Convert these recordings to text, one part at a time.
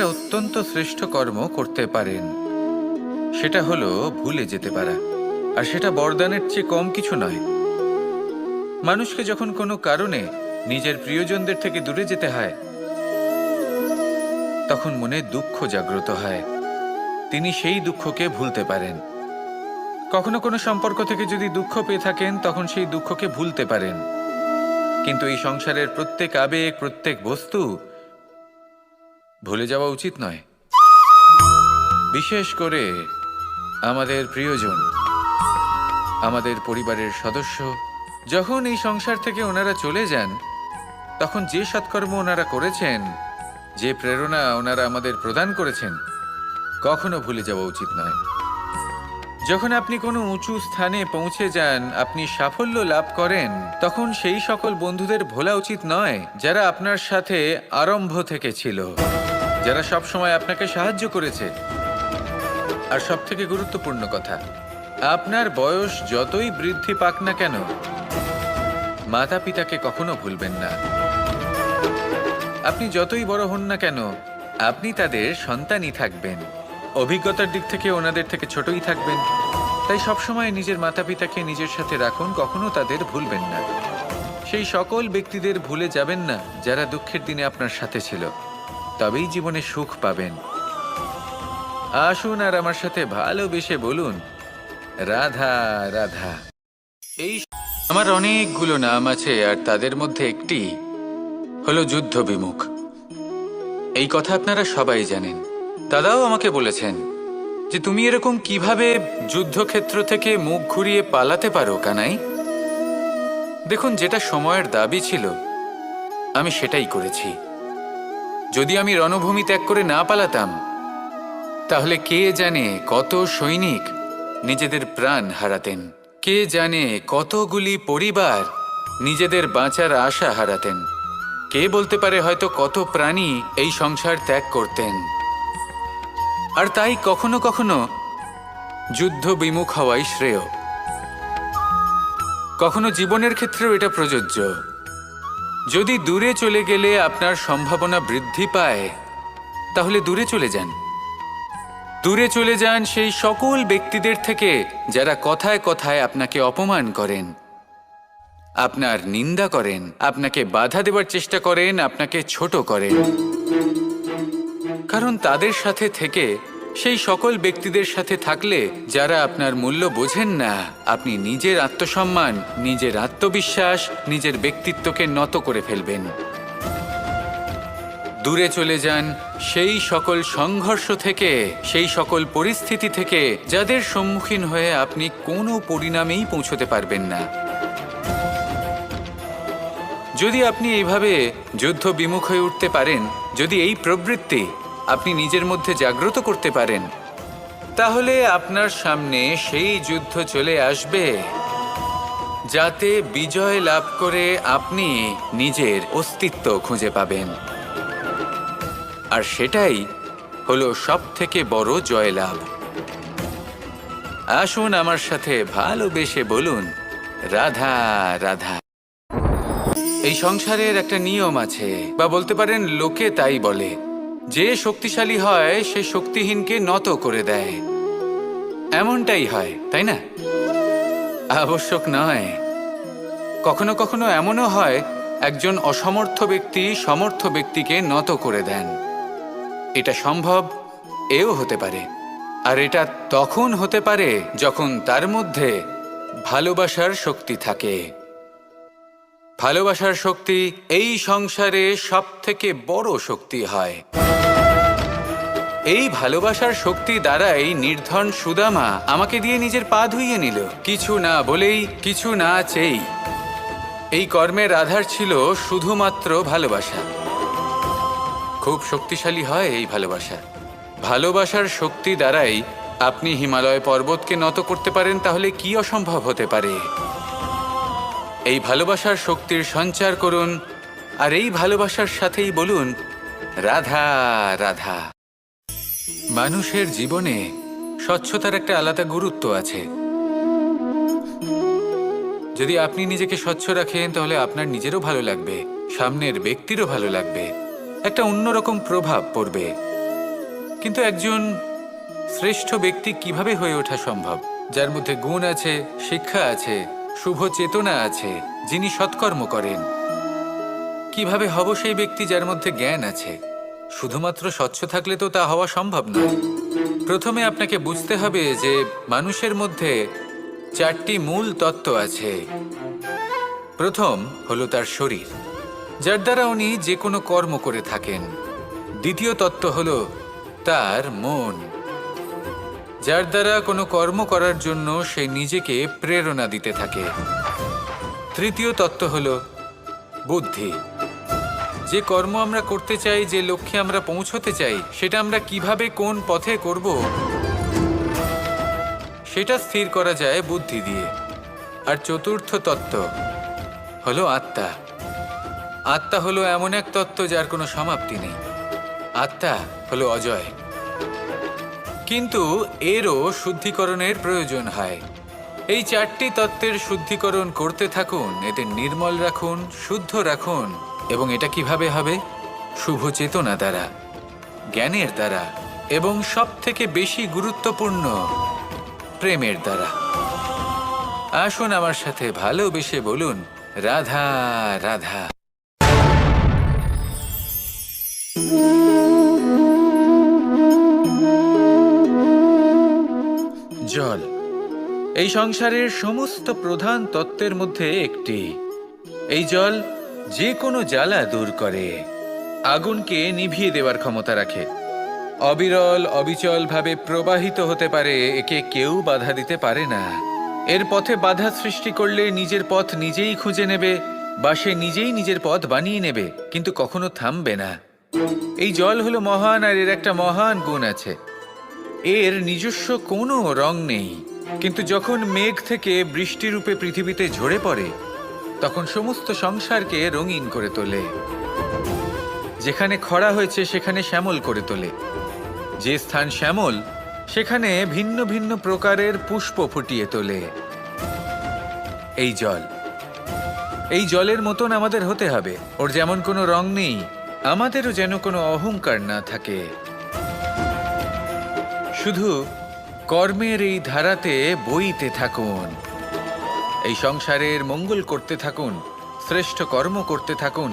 একটা অত্যন্ত শ্রেষ্ঠ কর্ম করতে পারেন, সেটা হলো ভুলে যেতে পারা। আর সেটা বরদানের চেয়ে কম কিছু নয়। মানুষকে যখন কোনো কারণে নিজের প্রিয়জনদের থেকে দূরে যেতে হয়, তখন মনে দুঃখ জাগ্রত হয়। তিনি সেই দুঃখকে ভুলতে পারেন। কখনো কোনো সম্পর্ক থেকে যদি দুঃখ পেয়ে থাকেন, তখন সেই দুঃখকে ভুলতে পারেন। কিন্তু এই সংসারের প্রত্যেক আবেগ, প্রত্যেক বস্তু ভুলে যাওয়া উচিত নয়। বিশেষ করে আমাদের প্রিয়জন, আমাদের পরিবারের সদস্য। যখন এই সংসার থেকে ওনারা চলে যান, তখন যে সৎকর্ম ওনারা করেছেন, যে প্রেরণা ওনারা আমাদের প্রদান করেছেন, কখনো ভুলে যাওয়া উচিত নয়। যখন আপনি কোনো উঁচু স্থানে পৌঁছে যান, আপনি সাফল্য লাভ করেন, তখন সেই সকল বন্ধুদের ভোলা উচিত নয় যারা আপনার সাথে আরম্ভ থেকে ছিল, যারা সব সময় আপনাকে সাহায্য করেছে। আর সবথেকে গুরুত্বপূর্ণ কথা, আপনার বয়স যতই বৃদ্ধি পাক না কেন, মাতা পিতাকে কখনো ভুলবেন না। আপনি যতই বড় হন না কেন, আপনি তাদের সন্তানই থাকবেন। অভিজ্ঞতার দিক থেকে ওনাদের থেকে ছোটই থাকবেন। তাই সবসময় নিজের মাতা পিতাকে নিজের সাথে রাখুন, কখনো তাদের ভুলবেন না। সেই সকল ব্যক্তিদের ভুলে যাবেন না যারা দুঃখের দিনে আপনার সাথে ছিল, তবেই জীবনে সুখ পাবেন। আসুন আর আমার সাথে ভালোবেসে বলুন, রাধা রাধা। এই আমার অনেকগুলো নাম আছে, আর তাদের মধ্যে একটি হলো যুদ্ধ বিমুখ। এই কথা আপনারা সবাই জানেন। দাদাও আমাকে বলেছেন যে তুমি এরকম কিভাবে যুদ্ধক্ষেত্র থেকে মুখ ঘুরিয়ে পালাতে পারো কানাই। দেখুন, যেটা সময়ের দাবি ছিল আমি সেটাই করেছি। যদি আমি রণভূমি ত্যাগ করে না পালাতাম, তাহলে কে জানে কত সৈনিক নিজেদের প্রাণ হারাতেন, কে জানে কতগুলি পরিবার নিজেদের বাঁচার আশা হারাতেন, কে বলতে পারে হয়তো কত প্রাণী এই সংসার ত্যাগ করতেন। আর তাই কখনো কখনো যুদ্ধ বিমুখ হওয়াই শ্রেয়। কখনো জীবনের ক্ষেত্রেও এটা প্রযোজ্য। যদি দূরে চলে গেলে আপনার সম্ভাবনা বৃদ্ধি পায়, তাহলে দূরে চলে যান। দূরে চলে যান সেই সকল ব্যক্তিদের থেকে যারা কথায় কথায় আপনাকে অপমান করেন, আপনার নিন্দা করেন, আপনাকে বাধা দেওয়ার চেষ্টা করেন, আপনাকে ছোট করেন। কারণ তাদের সাথে থেকে, সেই সকল ব্যক্তিদের সাথে থাকলে যারা আপনার মূল্য বোঝেন না, আপনি নিজের আত্মসম্মান, নিজের আত্মবিশ্বাস, নিজের ব্যক্তিত্বকে নত করে ফেলবেন। দূরে চলে যান সেই সকল সংঘর্ষ থেকে, সেই সকল পরিস্থিতি থেকে যাদের সম্মুখীন হয়ে আপনি কোনো পরিণামেই পৌঁছতে পারবেন না। যদি আপনি এইভাবে যুদ্ধ বিমুখ হয়ে উঠতে পারেন, যদি এই প্রবৃত্তি আপনি নিজের মধ্যে জাগ্রত করতে পারেন, তাহলে আপনার সামনে সেই যুদ্ধ চলে আসবে যাতে বিজয় লাভ করে আপনি নিজের অস্তিত্ব খুঁজে পাবেন। আর সেটাই হলো সবথেকে বড় জয়লাভ। আসুন আমার সাথে ভালোবেসে বলুন, রাধা রাধা। এই সংসারের একটা নিয়ম আছে, বা বলতে পারেন লোকে তাই বলে, যে শক্তিশালী হয় সে শক্তিহীনকে নত করে দেয়। এমনটাই হয়, তাই না? আবশ্যক নয়। কখনো কখনো এমনও হয় একজন অসমর্থ ব্যক্তি সমর্থ ব্যক্তিকে নত করে দেন। এটা সম্ভব, এও হতে পারে। আর এটা তখন হতে পারে যখন তার মধ্যে ভালোবাসার শক্তি থাকে। ভালোবাসার শক্তি এই সংসারে সবথেকে বড় শক্তি হয়। এই ভালোবাসার শক্তি দ্বারাই নির্ধন সুদামা আমাকে দিয়ে নিজের পা ধুইয়ে নিল, কিছু না বলেই, কিছু না চেয়েই। এই কর্মের আধার ছিল শুধুমাত্র ভালোবাসা। খুব শক্তিশালী হয় এই ভালোবাসা। ভালোবাসার শক্তি দ্বারাই আপনি হিমালয় পর্বতকে নত করতে পারেন, তাহলে কি অসম্ভব হতে পারে? এই ভালোবাসার শক্তির সঞ্চার করুন, আর এই ভালোবাসার সাথেই বলুন, রাধা রাধা। মানুষের জীবনে স্বচ্ছতার একটা আলাদা গুরুত্ব আছে। যদি আপনি নিজেকে স্বচ্ছ রাখেন, তাহলে আপনার নিজেরও ভালো লাগবে, সামনের ব্যক্তিরও ভালো লাগবে, একটা অন্যরকম প্রভাব পড়বে। কিন্তু একজন শ্রেষ্ঠ ব্যক্তি কিভাবে হয়ে ওঠা সম্ভব, যার মধ্যে গুণ আছে, শিক্ষা আছে, শুভ চেতনা আছে, যিনি সৎকর্ম করেন? কিভাবে হব সেই ব্যক্তি যার মধ্যে জ্ঞান আছে? শুধুমাত্র স্বচ্ছ থাকলে তো তা হওয়া সম্ভব নয়। প্রথমে আপনাকে বুঝতে হবে যে মানুষের মধ্যে 4টি মূল তত্ত্ব আছে। প্রথম হলো তার শরীর, যার দ্বারা উনি যে কোনো কর্ম করে থাকেন। দ্বিতীয় তত্ত্ব হলো তার মন, যার দ্বারা কোনো কর্ম করার জন্য সে নিজেকে প্রেরণা দিতে থাকে। তৃতীয় তত্ত্ব হলো বুদ্ধি, যে কর্ম আমরা করতে চাই, যে লক্ষ্যে আমরা পৌঁছতে চাই, সেটা আমরা কিভাবে কোন পথে করব সেটা স্থির করা যায় বুদ্ধি দিয়ে। আর চতুর্থ তত্ত্ব হলো আত্মা। আত্মা হলো এমন এক তত্ত্ব যার কোনো সমাপ্তি নেই। আত্মা হলো অজয়। কিন্তু এরও শুদ্ধিকরণের প্রয়োজন হয়। এই 4টি তত্ত্বের শুদ্ধিকরণ করতে থাকুন, এদের নির্মল রাখুন, শুদ্ধ রাখুন। এবং এটা কিভাবে হবে? শুভ চেতনা দ্বারা, জ্ঞানের দ্বারা, এবং সবথেকে বেশি গুরুত্বপূর্ণ প্রেমের দ্বারা। আসুন আমার সাথে ভালোবেসে বলুন, রাধা রাধা। জল এই সংসারের সমস্ত প্রধান তত্ত্বের মধ্যে একটি। এই জল যে কোনো জ্বালা দূর করে, আগুনকে নিভিয়ে দেওয়ার ক্ষমতা রাখে, অবিরল অবিচল ভাবে প্রবাহিত হতে পারে, একে কেউ বাধা দিতে পারে না। এর পথে বাধা সৃষ্টি করলে নিজের পথ নিজেই খুঁজে নেবে, বা সে নিজেই নিজের পথ বানিয়ে নেবে, কিন্তু কখনো থামবে না। এই জল হলো মহান, আর এর একটা মহান গুণ আছে, এর নিজস্ব কোনো রং নেই। কিন্তু যখন মেঘ থেকে বৃষ্টিরূপে পৃথিবীতে ঝরে পড়ে, তখন সমস্ত সংসারকে রঙিন করে তোলে। যেখানে খরা হয়েছে সেখানে শ্যামল করে তোলে, যে স্থান শ্যামল সেখানে ভিন্ন ভিন্ন প্রকারের পুষ্প ফুটিয়ে তোলে। এই জল, এই জলের মতন আমাদের হতে হবে। ওর যেমন কোনো রং নেই, আমাদেরও যেন কোনো অহংকার না থাকে। শুধু কর্মের এই ধারাতে বইতে থাকুন, এই সংসারের মঙ্গল করতে থাকুন, শ্রেষ্ঠ কর্ম করতে থাকুন।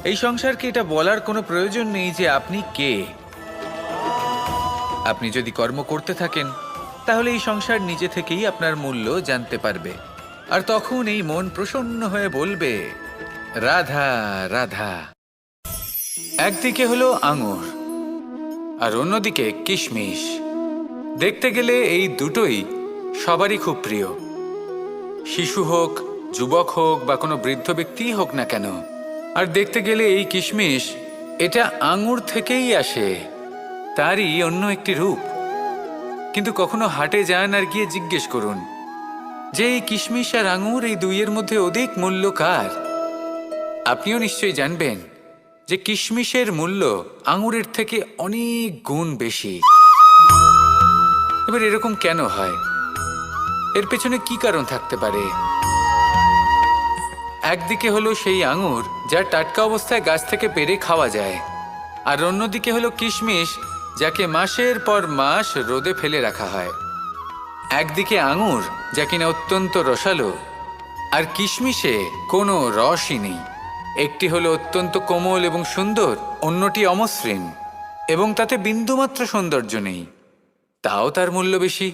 এই সংসারকে এটা বলার কোনো প্রয়োজন নেই যে আপনি কে। আপনি যদি কর্ম করতে থাকেন, তাহলে এই সংসার নিজে থেকেই আপনার মূল্য জানতে পারবে। আর তখন এই মন প্রসন্ন হয়ে বলবে, রাধা রাধা। একদিকে হলো আঙুর, আর অন্যদিকে কিশমিশ। দেখতে গেলে এই দুটোই সবারই খুব প্রিয়, শিশু হোক, যুবক হোক, বা কোনো বৃদ্ধ ব্যক্তিই হোক না কেন। আর দেখতে গেলে এই কিশমিশ, এটা আঙুর থেকেই আসে, তারই অন্য একটি রূপ। কিন্তু কখনো হাটে যান আর গিয়ে জিজ্ঞেস করুন যে এই কিশমিশ আর আঙুর, এই দুইয়ের মধ্যে অধিক মূল্য কার? আপনিও নিশ্চয়ই জানবেন যে কিশমিশের মূল্য আঙুরের থেকে অনেক গুণ বেশি। এবার এরকম কেন হয়? এর পেছনে কি কারণ থাকতে পারে? একদিকে হলো সেই আঙুর যা টাটকা অবস্থায় গাছ থেকে পেড়ে খাওয়া যায়, আর অন্যদিকে হলো কিশমিশ যাকে মাসের পর মাস রোদে ফেলে রাখা হয়। একদিকে আঙুর যা কিনা অত্যন্ত রসালো, আর কিশমিশে কোনো রসই নেই। একটি হলো অত্যন্ত কোমল এবং সুন্দর, অন্যটি অমসৃণ এবং তাতে বিন্দুমাত্র সৌন্দর্য নেই, তাও তার মূল্য বেশি।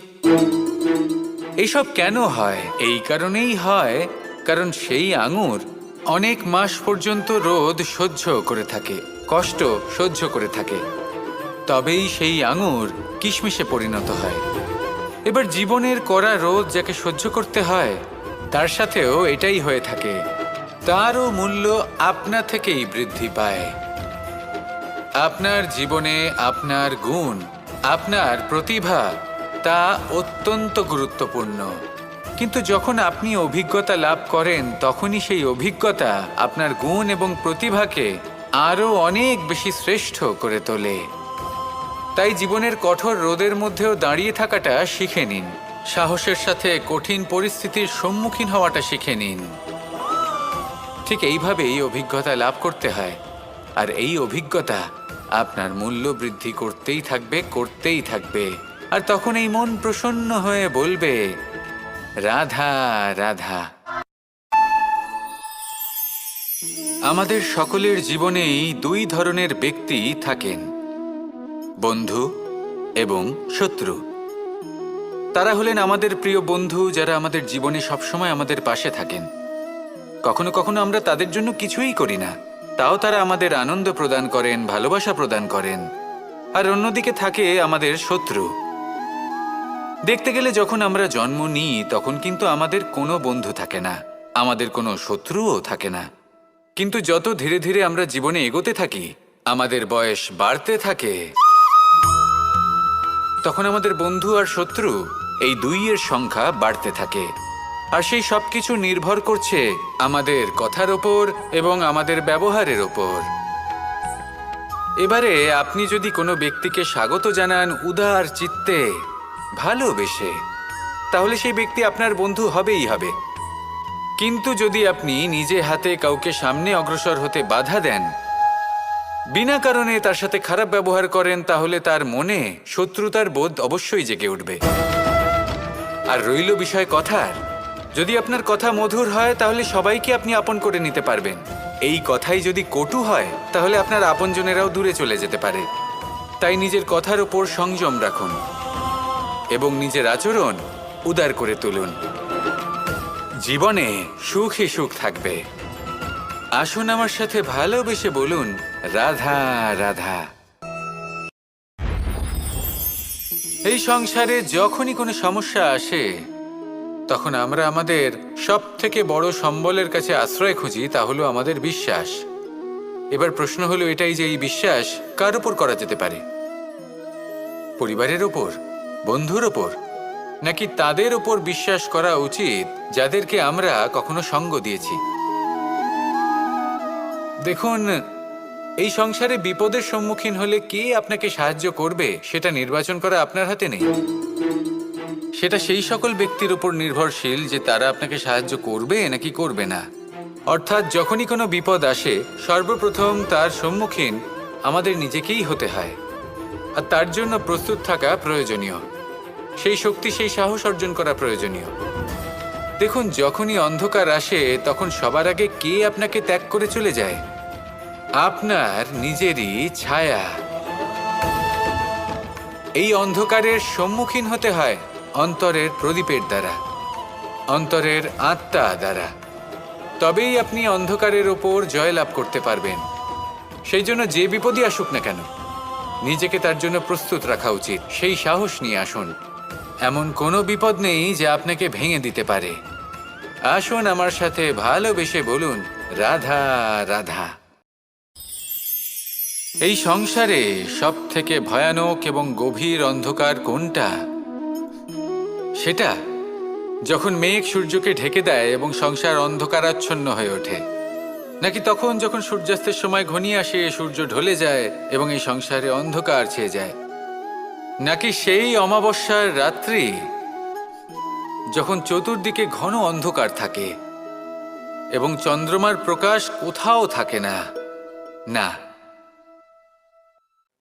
এইসব কেন হয়? এই কারণেই হয় কারণ সেই আঙুর অনেক মাস পর্যন্ত রোদ সহ্য করে থাকে, কষ্ট সহ্য করে থাকে, তবেই সেই আঙুর কিশমিশে পরিণত হয়। এবার জীবনের কড়া রোদ যাকে সহ্য করতে হয়, তার সাথেও এটাই হয়ে থাকে, তারও মূল্য আপনা থেকেই বৃদ্ধি পায়। আপনার জীবনে আপনার গুণ, আপনার প্রতিভা, তা অত্যন্ত গুরুত্বপূর্ণ। কিন্তু যখন আপনি অভিজ্ঞতা লাভ করেন, তখনই সেই অভিজ্ঞতা আপনার গুণ এবং প্রতিভাকে আরও অনেক বেশি শ্রেষ্ঠ করে তোলে। তাই জীবনের কঠোর রোদের মধ্যেও দাঁড়িয়ে থাকাটা শিখে নিন, সাহসের সাথে কঠিন পরিস্থিতির সম্মুখীন হওয়াটা শিখে নিন। ঠিক এইভাবেই অভিজ্ঞতা লাভ করতে হয়, আর এই অভিজ্ঞতা আপনার মূল্য বৃদ্ধি করতেই থাকবে, করতেই থাকবে। আর তখন এই মন প্রসন্ন হয়ে বলবে, রাধা রাধা। আমাদের সকলের জীবনেই দুই ধরনের ব্যক্তি থাকেন, বন্ধু এবং শত্রু। তারা হলেন আমাদের প্রিয় বন্ধু, যারা আমাদের জীবনে সবসময় আমাদের পাশে থাকেন। কখনো কখনো আমরা তাদের জন্য কিছুই করি না, তাও তারা আমাদের আনন্দ প্রদান করেন, ভালোবাসা প্রদান করেন। আর অন্যদিকে থাকে আমাদের শত্রু। দেখতে গেলে যখন আমরা জন্ম নিই তখন কিন্তু আমাদের কোনো বন্ধু থাকে না, আমাদের কোনো শত্রুও থাকে না। কিন্তু যত ধীরে ধীরে আমরা জীবনে এগোতে থাকি, আমাদের বয়স বাড়তে থাকে, তখন আমাদের বন্ধু আর শত্রু এই দুইয়ের সংখ্যা বাড়তে থাকে। আর সেই সব কিছু নির্ভর করছে আমাদের কথার ওপর এবং আমাদের ব্যবহারের ওপর। এবারে আপনি যদি কোনো ব্যক্তিকে স্বাগত জানান উদার চিত্তে, ভালোবেসে, তাহলে সেই ব্যক্তি আপনার বন্ধু হবেই হবে। কিন্তু যদি আপনি নিজে হাতে কাউকে সামনে অগ্রসর হতে বাধা দেন, বিনা কারণে তার সাথে খারাপ ব্যবহার করেন, তাহলে তার মনে শত্রুতার বোধ অবশ্যই জেগে উঠবে। আর রইল বিষয় কথার, যদি আপনার কথা মধুর হয় তাহলে সবাইকে আপনি আপন করে নিতে পারবেন। এই কথাই যদি কটু হয় তাহলে আপনার আপনজনেরাও দূরে চলে যেতে পারে। তাই নিজের কথার ওপর সংযম রাখুন এবং নিজের আচরণ উদার করে তুলুন। জীবনে সুখে সুখ থাকবে। আসুন আমার সাথে ভালোবেসে বলুন, রাধা রাধা। এই সংসারে যখনই কোনো সমস্যা আসে তখন আমরা আমাদের সব থেকে বড় সম্বলের কাছে আশ্রয় খুঁজি, তা হলো আমাদের বিশ্বাস। এবার প্রশ্ন হলো এটাই যে এই বিশ্বাস কার উপর করা যেতে পারে? পরিবারের ওপর, বন্ধুর ওপর, নাকি তাদের ওপর বিশ্বাস করা উচিত যাদেরকে আমরা কখনো সঙ্গ দিয়েছি? দেখুন, এই সংসারে বিপদের সম্মুখীন হলে কে আপনাকে সাহায্য করবে সেটা নির্বাচন করা আপনার হাতে নেই। সেটা সেই সকল ব্যক্তির উপর নির্ভরশীল যে তারা আপনাকে সাহায্য করবে নাকি করবে না। অর্থাৎ যখনই কোনো বিপদ আসে সর্বপ্রথম তার সম্মুখীন আমাদের নিজেকেই হতে হয়। আর তার জন্য প্রস্তুত থাকা প্রয়োজনীয়, সেই শক্তি, সেই সাহস অর্জন করা প্রয়োজনীয়। দেখুন, যখনই অন্ধকার আসে তখন সবার আগে কে আপনাকে ত্যাগ করে চলে যায়? আপনার নিজেরই ছায়া। এই অন্ধকারের সম্মুখীন হতে হয় অন্তরের প্রদীপের দ্বারা, অন্তরের আত্মা দ্বারা। তবেই আপনি অন্ধকারের ওপর জয়লাভ করতে পারবেন। সেই জন্য যে বিপদই আসুক না কেন নিজেকে তার জন্য প্রস্তুত রাখা উচিত। সেই সাহস নিয়ে আসুন। এমন কোনো বিপদ নেই যে আপনাকে ভেঙে দিতে পারে। আসুন আমার সাথে ভালোবেসে বলুন, রাধা রাধা। এই সংসারে সব থেকে ভয়ানক এবং গভীর অন্ধকার কোনটা? সেটা যখন মেঘ সূর্যকে ঢেকে দেয় এবং সংসার অন্ধকারাচ্ছন্ন হয়ে ওঠে, নাকি তখন যখন সূর্যাস্তের সময় ঘনিয়ে আসে, সূর্য ঢলে যায় এবং এই সংসারে অন্ধকার ছেয়ে যায়, নাকি সেই অমাবস্যার রাত্রি যখন চতুর্দিকে ঘন অন্ধকার থাকে এবং চন্দ্রমার প্রকাশ কোথাও থাকে না? না,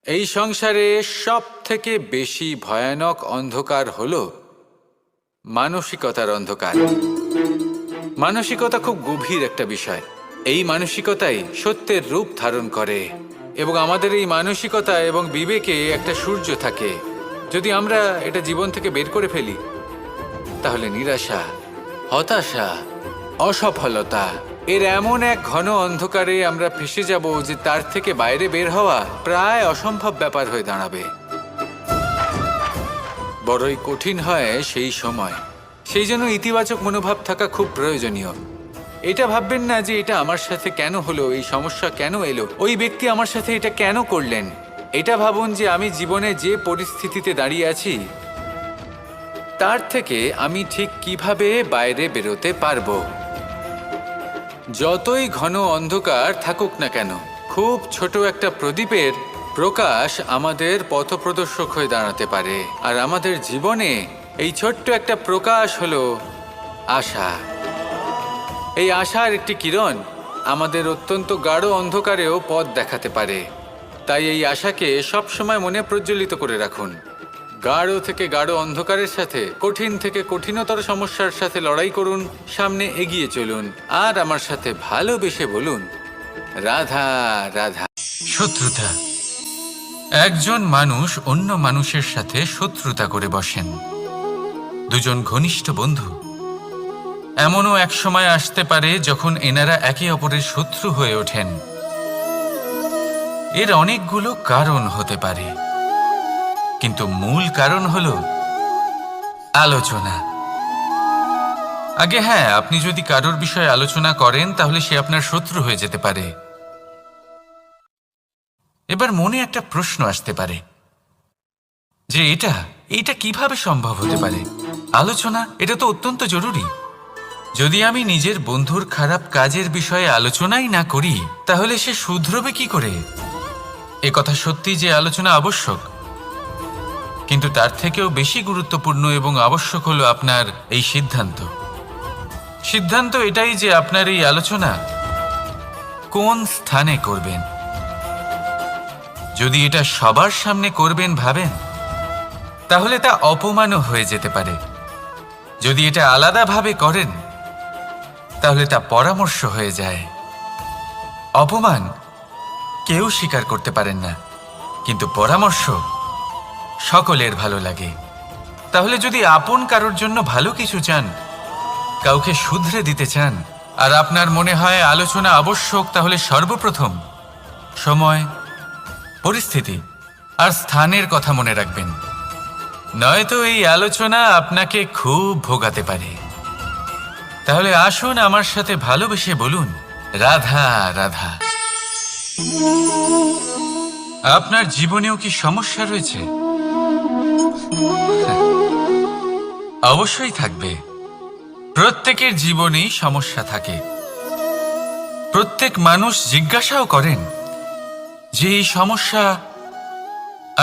এই সংসারে সব থেকে বেশি ভয়ানক অন্ধকার হলো মানসিকতার অন্ধকার। মানসিকতা খুব গভীর একটা বিষয়। এই মানসিকতাই সত্যের রূপ ধারণ করে এবং আমাদের এই মানসিকতা এবং বিবেকে একটা সূর্য থাকে। যদি আমরা এটা জীবন থেকে বের করে ফেলি তাহলে নিরাশা, হতাশা, অসফলতা এর এমন এক ঘন অন্ধকারে আমরা ফেসে যাব যে তার থেকে বাইরে বের হওয়া প্রায় অসম্ভব ব্যাপার হয়ে দাঁড়াবে। বড়ই কঠিন হয় সেই সময়। সেই জন্য ইতিবাচক মনোভাব থাকা খুব প্রয়োজনীয়। এটা ভাববেন না যে এটা আমার সাথে কেন হলো, এই সমস্যা কেন এলো, ওই ব্যক্তি আমার সাথে এটা কেন করলেন। এটা ভাবুন যে আমি জীবনে যে পরিস্থিতিতে দাঁড়িয়ে আছি তার থেকে আমি ঠিক কিভাবে বাইরে বেরোতে পারবো। যতই ঘন অন্ধকার থাকুক না কেন, খুব ছোট একটা প্রদীপের প্রকাশ আমাদের পথপ্রদর্শক হয়ে দাঁড়াতে পারে। আর আমাদের জীবনে এই ছোট্ট একটা প্রকাশ হলো আশা। এই আশার একটি কিরণ আমাদের অত্যন্ত গাঢ় অন্ধকারেও পথ দেখাতে পারে। তাই এই আশাকে সব সময় মনে প্রজ্বলিত করে রাখুন। গাঢ় থেকে গাঢ় অন্ধকারের সাথে, কঠিন থেকে কঠিনতর সমস্যার সাথে লড়াই করুন, সামনে এগিয়ে চলুন, আর আমার সাথে ভালোবেসে বলুন, রাধা রাধা। শত্রুতা। একজন মানুষ অন্য মানুষের সাথে শত্রুতা করে বসেন। দুজন ঘনিষ্ঠ বন্ধু, এমনও এক সময় আসতে পারে যখন এনারা একে অপরের শত্রু হয়ে ওঠেন। এর অনেকগুলো কারণ হতে পারে, কিন্তু মূল কারণ হলো আলোচনা। আগে হ্যাঁ, আপনি যদি কারোর বিষয়ে আলোচনা করেন তাহলে সে আপনার শত্রু হয়ে যেতে পারে। এবার মনে একটা প্রশ্ন আসতে পারে যে এটা কিভাবে সম্ভব হতে পারে? আলোচনা, এটা তো অত্যন্ত জরুরি। যদি আমি নিজের বন্ধুর খারাপ কাজের বিষয়ে আলোচনাই না করি তাহলে সে শুধরবে কি করে? এ কথা সত্যি যে আলোচনা আবশ্যক, কিন্তু তার থেকেও বেশি গুরুত্বপূর্ণ এবং আবশ্যক হলো আপনার এই সিদ্ধান্ত এটাই যে আপনার এই আলোচনা কোন স্থানে করবেন। যদি এটা সবার সামনে করবেন ভাবেন, তাহলে তা অপমানও হয়ে যেতে পারে। যদি এটা আলাদাভাবে করেন তাহলে তা পরামর্শ হয়ে যায়। অপমান কেউ স্বীকার করতে পারেন না, কিন্তু পরামর্শ সকলের ভালো লাগে। তাহলে যদি আপন কারোর জন্য ভালো কিছু চান, কাউকে শুধরে দিতে চান, আর আপনার মনে হয় আলোচনা আবশ্যক, তাহলে সর্বপ্রথম সময়, পরিস্থিতি আর স্থানের কথা মনে রাখবেন। নয়তো এই আলোচনা আপনাকে খুব ভোগাতে পারে। তাহলে আসুন আমার সাথে ভালোবেসে বলুন, রাধা রাধা। আপনার জীবনেও কি সমস্যা রয়েছে? অবশ্যই থাকবে। প্রত্যেকের জীবনেই সমস্যা থাকে। প্রত্যেক মানুষ জিজ্ঞাসাও করেন যে এই সমস্যা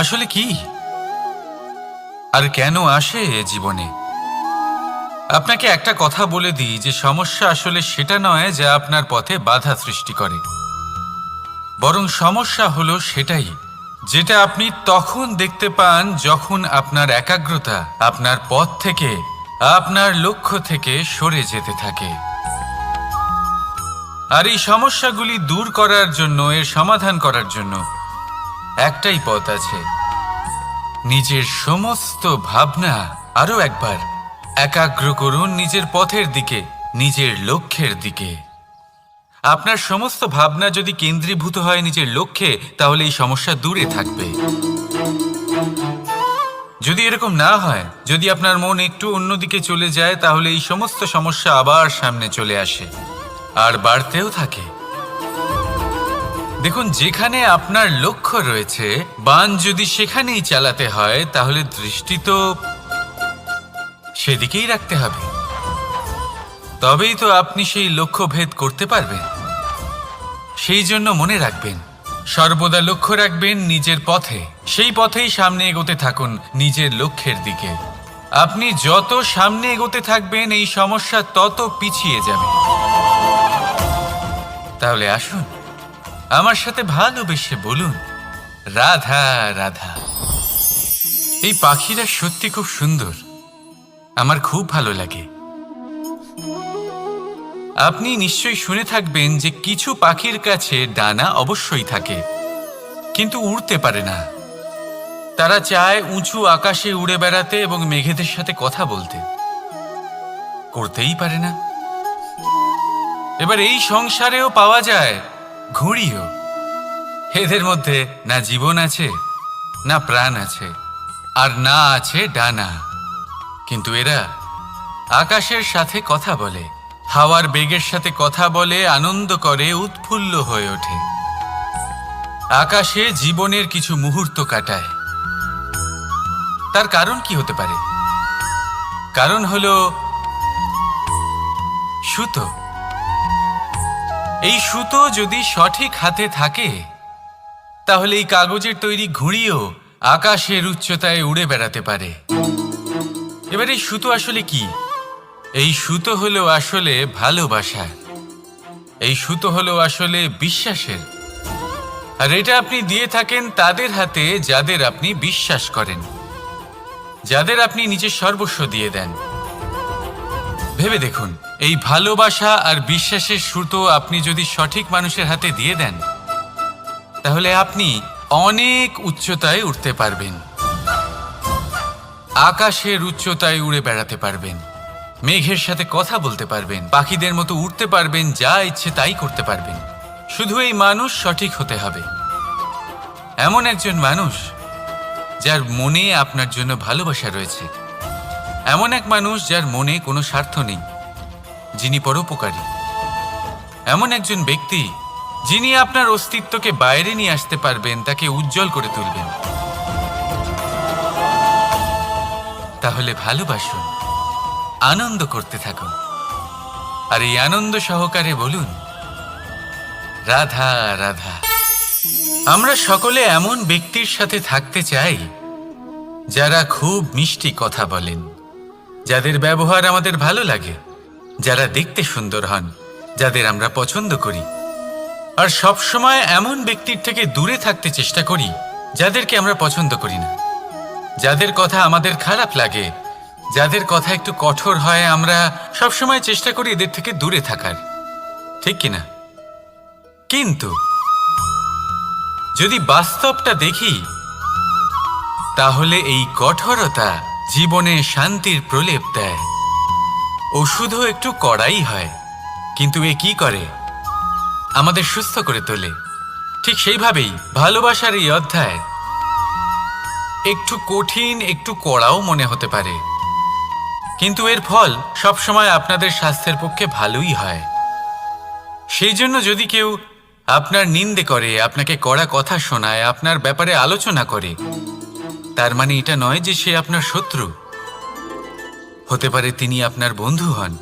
আসলে কি আর কেন আসে এ জীবনে। আপনাকে একটা কথা বলে দিই যে সমস্যা আসলে সেটা নয় যা আপনার পথে বাধা সৃষ্টি করে, বরং সমস্যা হলো সেটাই যেটা আপনি তখন দেখতে পান যখন আপনার একাগ্রতা আপনার পথ থেকে, আপনার লক্ষ্য থেকে সরে যেতে থাকে। আর এই সমস্যাগুলি দূর করার জন্য, এর সমাধান করার জন্য একটাই পথ আছে। নিজের সমস্ত ভাবনা আরো একবার একাগ্র করুন নিজের পথের দিকে, নিজের লক্ষ্যের দিকে। আপনার সমস্ত ভাবনা যদি কেন্দ্রীভূত হয় নিজের লক্ষ্যে, তাহলে এই সমস্যা দূরে থাকবে। যদি এরকম না হয়, যদি আপনার মন একটু অন্যদিকে চলে যায়, তাহলে এই সমস্ত সমস্যা আবার সামনে চলে আসে আর বাড়তেও থাকে। দেখুন, যেখানে আপনার লক্ষ্য রয়েছে, বাণ যদি সেখানেই চালাতে হয়, তাহলে দৃষ্টি তো সেদিকেই রাখতে হবে। তবেই তো আপনি সেই লক্ষ্য ভেদ করতে পারবেন। সেই জন্য মনে রাখবেন, সর্বদা লক্ষ্য রাখবেন নিজের পথে, সেই পথেই সামনে এগোতে থাকুন নিজের লক্ষ্যের দিকে। আপনি যত সামনে এগোতে থাকবেন এই সমস্যা তত পিছিয়ে যাবে। তাহলে আসুন আমার সাথে ভালোবেসে বলুন, রাধা রাধা। এই পাখিরা সত্যি খুব সুন্দর, আমার খুব ভালো লাগে। আপনি নিশ্চয়ই শুনে থাকবেন যে কিছু পাখির কাছে ডানা অবশ্যই থাকে, কিন্তু উড়তে পারে না। তারা চায় উঁচু আকাশে উড়ে বেড়াতে এবং মেঘেদের সাথে কথা বলতে, করতেই পারে না। এবার এই সংসারেও পাওয়া যায় ঘুড়িও। এদের মধ্যে না জীবন আছে, না প্রাণ আছে, আর না আছে ডানা, কিন্তু এরা আকাশের সাথে কথা বলে, হাওয়ার বেগের সাথে কথা বলে, আনন্দ করে, উৎফুল্ল হয়ে ওঠে। আকাশে জীবনের কিছু মুহূর্ত কাটায়। তার কারণ কি হতে পারে? কারণ হলো সুতো। এই সুতো যদি সঠিক হাতে থাকে, তাহলে এই কাগজের তৈরি ঘুড়িও আকাশের উচ্চতায় উড়ে বেড়াতে পারে। এবার এই সুতো আসলে কি? এই সুতো হলো আসলে ভালোবাসা। এই সুতো হলো আসলে বিশ্বাসের। আর এটা আপনি দিয়ে থাকেন তাদের হাতে যাদের আপনি বিশ্বাস করেন, যাদের আপনি নিজের সর্বস্ব দিয়ে দেন। ভেবে দেখুন, এই ভালোবাসা আর বিশ্বাসের সুতো আপনি যদি সঠিক মানুষের হাতে দিয়ে দেন, তাহলে আপনি অনেক উচ্চতায় উঠতে পারবেন, আকাশের উচ্চতায় উড়ে বেড়াতে পারবেন, মেঘের সাথে কথা বলতে পারবেন, পাখিদের মতো উড়তে পারবেন, যা ইচ্ছে তাই করতে পারবেন। শুধু এই মানুষ সঠিক হতে হবে, এমন একজন মানুষ যার মনে আপনার জন্য ভালোবাসা রয়েছে, এমন এক মানুষ যার মনে কোনো স্বার্থ নেই, যিনি পরোপকারী, এমন একজন ব্যক্তি যিনি আপনার অস্তিত্বকে বাইরে নিয়ে আসতে পারবেন, তাকে উজ্জ্বল করে তুলবেন। তাহলে ভালোবাসুন, আনন্দ করতে থাকুন, আর এই আনন্দ সহকারে বলুন, রাধা রাধা। আমরা সকলে এমন ব্যক্তির সাথে থাকতে চাই যারা খুব মিষ্টি কথা বলেন, যাদের ব্যবহার আমাদের ভালো লাগে, যারা দেখতে সুন্দর হন, যাদের আমরা পছন্দ করি। আর সবসময় এমন ব্যক্তির থেকে দূরে থাকতে চেষ্টা করি যাদেরকে আমরা পছন্দ করি না, যাদের কথা আমাদের খারাপ লাগে, যাদের কথা একটু কঠোর হয়। আমরা সবসময় চেষ্টা করি এদের থেকে দূরে থাকার, ঠিক কিনা? কিন্তু যদি বাস্তবটা দেখি, তাহলে এই কঠোরতা জীবনে শান্তির প্রলেপ দেয়। ওষুধও একটু কড়াই হয়, কিন্তু এ কি করে? আমাদের সুস্থ করে তোলে। ঠিক সেইভাবেই ভালোবাসার এই অধ্যায় একটু কঠিন, একটু কড়াও মনে হতে পারে, কিন্তু এর ফল সবসময় আপনাদের স্বাস্থ্যের পক্ষে ভালোই হয়। সেই জন্য যদি কেউ আপনার নিন্দে করে, আপনাকে কড়া কথা শোনায়, আপনার ব্যাপারে আলোচনা করে, তার মানে এটা নয় যে সে আপনার শত্রু। হতে পারে তিনি আপনার বন্ধু হন,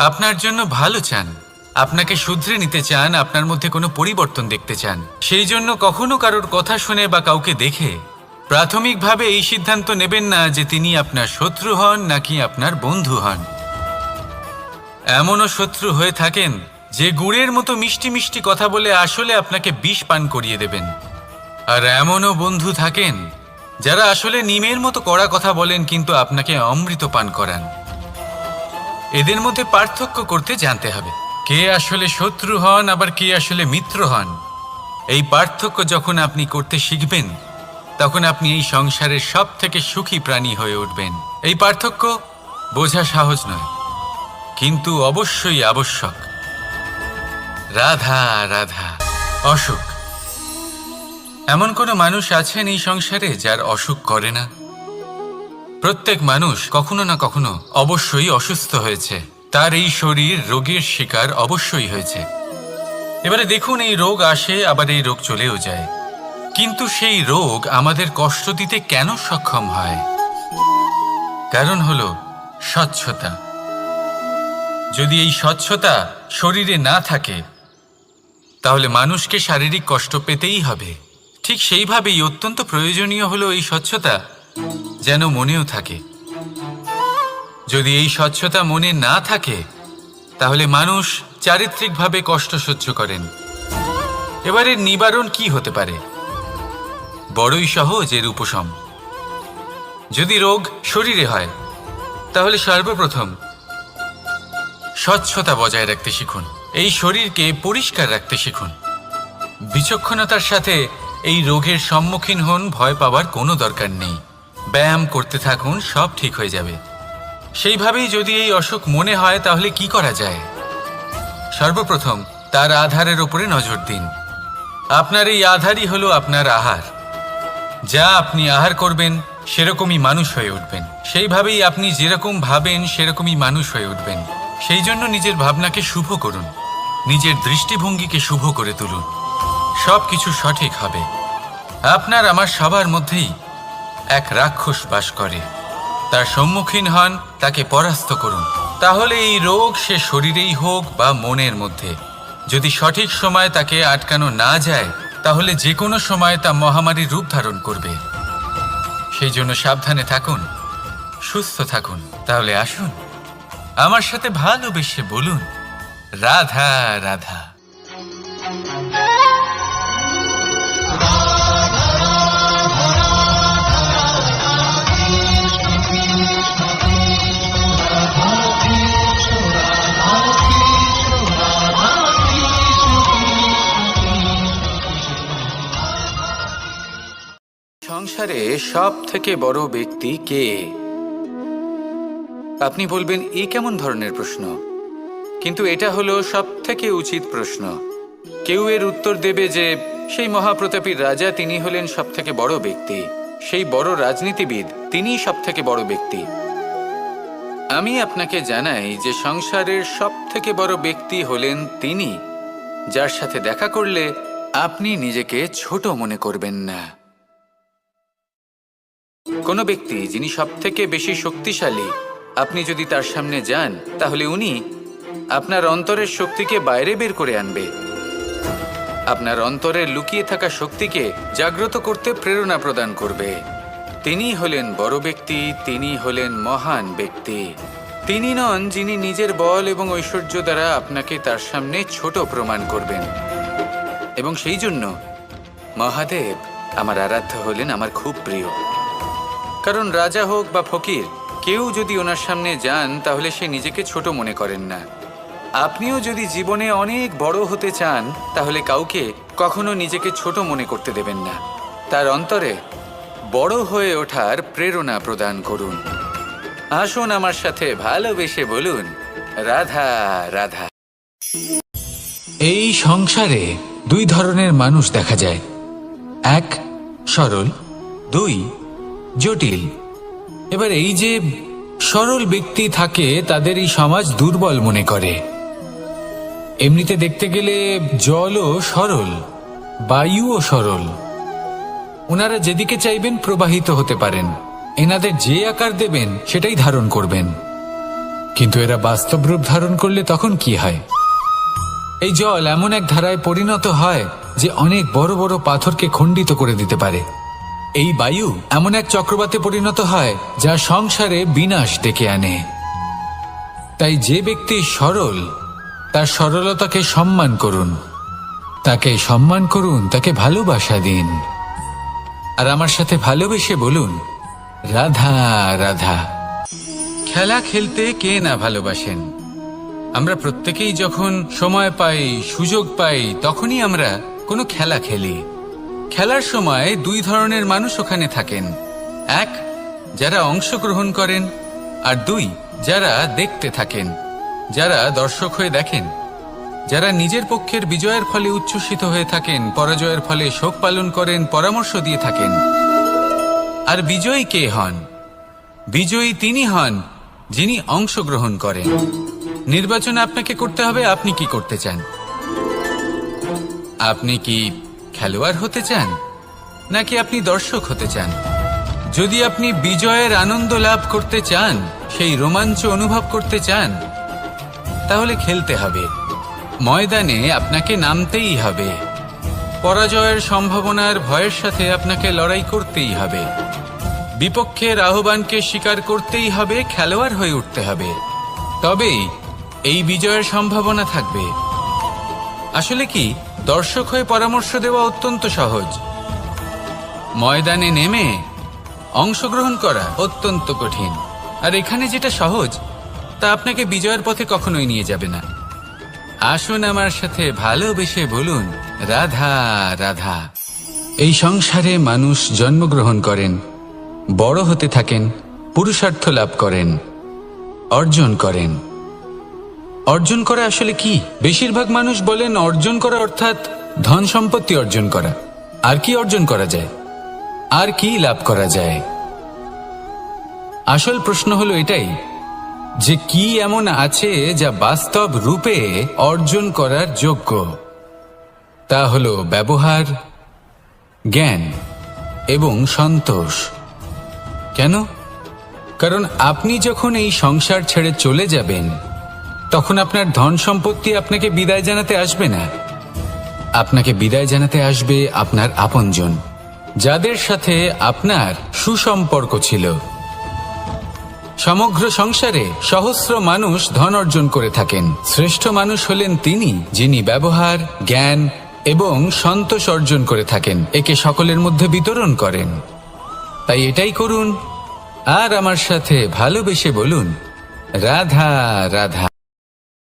আপনার জন্য ভালো চান, আপনাকে শুধরে নিতে চান, আপনার মধ্যে কোনো পরিবর্তন দেখতে চান। সেই জন্য কখনো কারোর কথা শুনে বা কাউকে দেখে প্রাথমিকভাবে এই সিদ্ধান্ত নেবেন না যে তিনি আপনার শত্রু হন নাকি আপনার বন্ধু হন। এমনও শত্রু হয়ে থাকেন যে গুড়ের মতো মিষ্টি মিষ্টি কথা বলে আসলে আপনাকে বিষ পান করিয়ে দেবেন। আর এমনও বন্ধু থাকেন যারা আসলে নিমের মতো কড়া কথা বলেন, কিন্তু আপনাকে অমৃত পান করান। এদের মধ্যে পার্থক্য করতে জানতে হবে, কে আসলে শত্রু হন আবার কে আসলে মিত্র হন। এই পার্থক্য যখন আপনি করতে শিখবেন, তখন আপনি এই সংসারের সব থেকে সুখী প্রাণী হয়ে উঠবেন। এই পার্থক্য বোঝা সহজ নয়, কিন্তু অবশ্যই আবশ্যক। রাধা রাধা। অসুখ। এমন কোনো মানুষ আছেন এই সংসারে যার অসুখ করে না? প্রত্যেক মানুষ কখনো না কখনো অবশ্যই অসুস্থ হয়েছে, তার এই শরীর রোগের শিকার অবশ্যই হয়েছে। এবারে দেখুন, এই রোগ আসে আবার এই রোগ চলেও যায়, কিন্তু সেই রোগ আমাদের কষ্ট দিতে কেন সক্ষম হয়? কারণ হলো স্বচ্ছতা। যদি এই স্বচ্ছতা শরীরে না থাকে, তাহলে মানুষকে শারীরিক কষ্ট পেতেই হবে। ঠিক সেইভাবেই অত্যন্ত প্রয়োজনীয় হলো এই স্বচ্ছতা যেন মনেও থাকে। যদি এই স্বচ্ছতা মনে না থাকে, তাহলে মানুষ চারিত্রিকভাবে কষ্ট সহ্য করেন। এবারে নিবারণ কি হতে পারে? বড়ই সহজ এর উপশম। যদি রোগ শরীরে হয়, তাহলে সর্বপ্রথম স্বচ্ছতা বজায় রাখতে শিখুন, এই শরীরকে পরিষ্কার রাখতে শিখুন। বিচক্ষণতার সাথে এই রোগের সম্মুখীন হন, ভয় পাওয়ার কোনো দরকার নেই। ব্যায়াম করতে থাকুন, সব ঠিক হয়ে যাবে। সেইভাবেই যদি এই অসুখ মনে হয়, তাহলে কি করা যায়? সর্বপ্রথম তার আধারের উপরে নজর দিন। আপনার এই আধারই হলো আপনার আহার। যা আপনি আহার করবেন, সেরকমই মানুষ হয়ে উঠবেন। সেইভাবেই আপনি যেরকম ভাবেন, সেরকমই মানুষ হয়ে উঠবেন। সেই জন্য নিজের ভাবনাকে শুভ করুন, নিজের দৃষ্টিভঙ্গিকে শুভ করে তুলুন। সব কিছু সঠিক হবে। আপনার আমার সবার মধ্যেই এক রাক্ষস বাস করে, তার সম্মুখীন হন, তাকে পরাস্ত করুন। তাহলে এই রোগ সে শরীরেই হোক বা মনের মধ্যে, যদি সঠিক সময় তাকে আটকানো না যায়, তাহলে যে কোনো সময় তা মহামারীর রূপ ধারণ করবে। সেই জন্য সাবধানে থাকুন, সুস্থ থাকুন। তাহলে আসুন, আমার সাথে ভালোবেসে বলুন, রাধা রাধা। সংসারে সব থেকে বড় ব্যক্তি কে? আপনি বলবেন এ কেমন ধরনের প্রশ্ন, কিন্তু এটা হলো সব থেকে উচিত প্রশ্ন। কেউ এর উত্তর দেবে যে সেই মহাপ্রতাপী রাজা, তিনি হলেন সব থেকে বড় ব্যক্তি, সেই বড় রাজনীতিবিদ, তিনিই সব থেকে বড় ব্যক্তি। আমি আপনাকে জানাই যে সংসারের সব থেকে বড় ব্যক্তি হলেন তিনি, যার সাথে দেখা করলে আপনি নিজেকে ছোট মনে করবেন না। কোনো ব্যক্তি যিনি সব থেকে বেশি শক্তিশালী, আপনি যদি তার সামনে যান তাহলে উনি আপনার অন্তরের শক্তিকে বাইরে বের করে আনবে, আপনার অন্তরের লুকিয়ে থাকা শক্তিকে জাগ্রত করতে প্রেরণা প্রদান করবে। তিনি হলেন বড় ব্যক্তি, তিনি হলেন মহান ব্যক্তি। তিনি নন যিনি নিজের বল এবং ঐশ্বর্য দ্বারা আপনাকে তার সামনে ছোট প্রমাণ করবেন। এবং সেই জন্য মহাদেব আমার আরাধ্য হলেন আমার খুব প্রিয়। কারণ রাজা হোক বা ফকির, কেউ যদি ওনার সামনে যান তাহলে সে নিজেকে ছোট মনে করেন না। আপনিও যদি জীবনে অনেক বড় হতে চান তাহলে কাউকে কখনো নিজেকে ছোট মনে করতে দেবেন না। তার অন্তরে বড় হয়ে ওঠার প্রেরণা প্রদান করুন। আসুন আমার সাথে ভালোবেসে বলুন, রাধা রাধা। এই সংসারে দুই ধরনের মানুষ দেখা যায়, এক সরল, দুই জটিল। এবার এই যে সরল ব্যক্তি থাকে তাদের এই সমাজ দুর্বল মনে করে। এমনিতে দেখতে গেলে জলও সরল, বায়ুও সরল, ওনারা যেদিকে চাইবেন প্রবাহিত হতে পারেন, এনাদের যে আকার দেবেন সেটাই ধারণ করবেন। কিন্তু এরা বাস্তব রূপ ধারণ করলে তখন কি হয়? এই জল এমন এক ধারায় পরিণত হয় যে অনেক বড় বড় পাথরকে খণ্ডিত করে দিতে পারে। এই বায়ু এমন এক চক্রবাতে পরিণত হয় যা সংসারে বিনাশ ডেকে আনে। তাই যে ব্যক্তি সরল, তার সরলতাকে সম্মান করুন, তাকে সম্মান করুন, তাকে ভালোবাসা দিন। আর আমার সাথে ভালোবেসে বলুন, রাধা রাধা। খেলা খেলতে কে না ভালোবাসেন? আমরা প্রত্যেকেই যখন সময় পাই, সুযোগ পাই, তখনই আমরা কোনো খেলা খেলি। খেলার সময় দুই ধরনের মানুষ ওখানে থাকেন, এক যারা অংশগ্রহণ করেন, আর দুই যারা দেখতে থাকেন, যারা দর্শক হয়ে দেখেন, যারা নিজের পক্ষের বিজয়ের ফলে উচ্ছ্বসিত হয়ে থাকেন, পরাজয়ের ফলে শোক পালন করেন, পরামর্শ দিয়ে থাকেন। আর বিজয়ী কে হন? বিজয়ী তিনি হন যিনি অংশগ্রহণ করেন। নির্বাচন আপনাকে করতে হবে, আপনি কি করতে চান? আপনি কি খেলোয়াড় হতে চান, নাকি আপনি দর্শক হতে চান? যদি আপনি বিজয়ের আনন্দ লাভ করতে চান, সেই রোমাঞ্চ অনুভব করতে চান, তাহলে খেলতে হবে, ময়দানে আপনাকে নামতেই হবে। পরাজয়ের সম্ভাবনার ভয়ের সাথে আপনাকে লড়াই করতেই হবে, বিপক্ষের আহ্বানকে স্বীকার করতেই হবে, খেলোয়াড় হয়ে উঠতে হবে, তবেই এই বিজয়ের সম্ভাবনা থাকবে। আসলে কি, দর্শক হয়ে পরামর্শ দেওয়া অত্যন্ত সহজ, ময়দানে নেমে অংশগ্রহণ করা অত্যন্ত কঠিন। আর এখানে যেটা সহজ তা আপনাকে বিজয়ের পথে কখনোই নিয়ে যাবে না। আসুন আমার সাথে ভালোবেসে বলুন, রাধা রাধা। এই সংসারে মানুষ জন্মগ্রহণ করেন, বড় হতে থাকেন, পুরুষার্থ লাভ করেন, অর্জন করেন। অর্জন করা আসলে কি? বেশিরভাগ মানুষ বলেন অর্জন করা অর্থাৎ ধন সম্পত্তি অর্জন করা। আর কি অর্জন করা যায়? আর কি লাভ করা যায়? আসল প্রশ্ন হলো এটাই যে কি এমন আছে যা বাস্তব রূপে অর্জন করার যোগ্য। তা হলো ব্যবহার, জ্ঞান এবং সন্তোষ। কেন? কারণ আপনি যখন এই সংসার ছেড়ে চলে যাবেন তখন আপনার ধন সম্পত্তি আপনাকে বিদায় জানাতে আসবে না। আপনাকে বিদায় জানাতে আসবে আপনার আপনজন, যাদের সাথে আপনার সুসম্পর্ক ছিল। সমগ্র সংসারে সহস্র মানুষ ধন অর্জন করে থাকেন, শ্রেষ্ঠ মানুষ হলেন তিনি যিনি ব্যবহার, জ্ঞান এবং সন্তোষ অর্জন করে থাকেন, একে সকলের মধ্যে বিতরণ করেন। তাই এটাই করুন আর আমার সাথে ভালোবেসে বলুন, রাধা রাধা।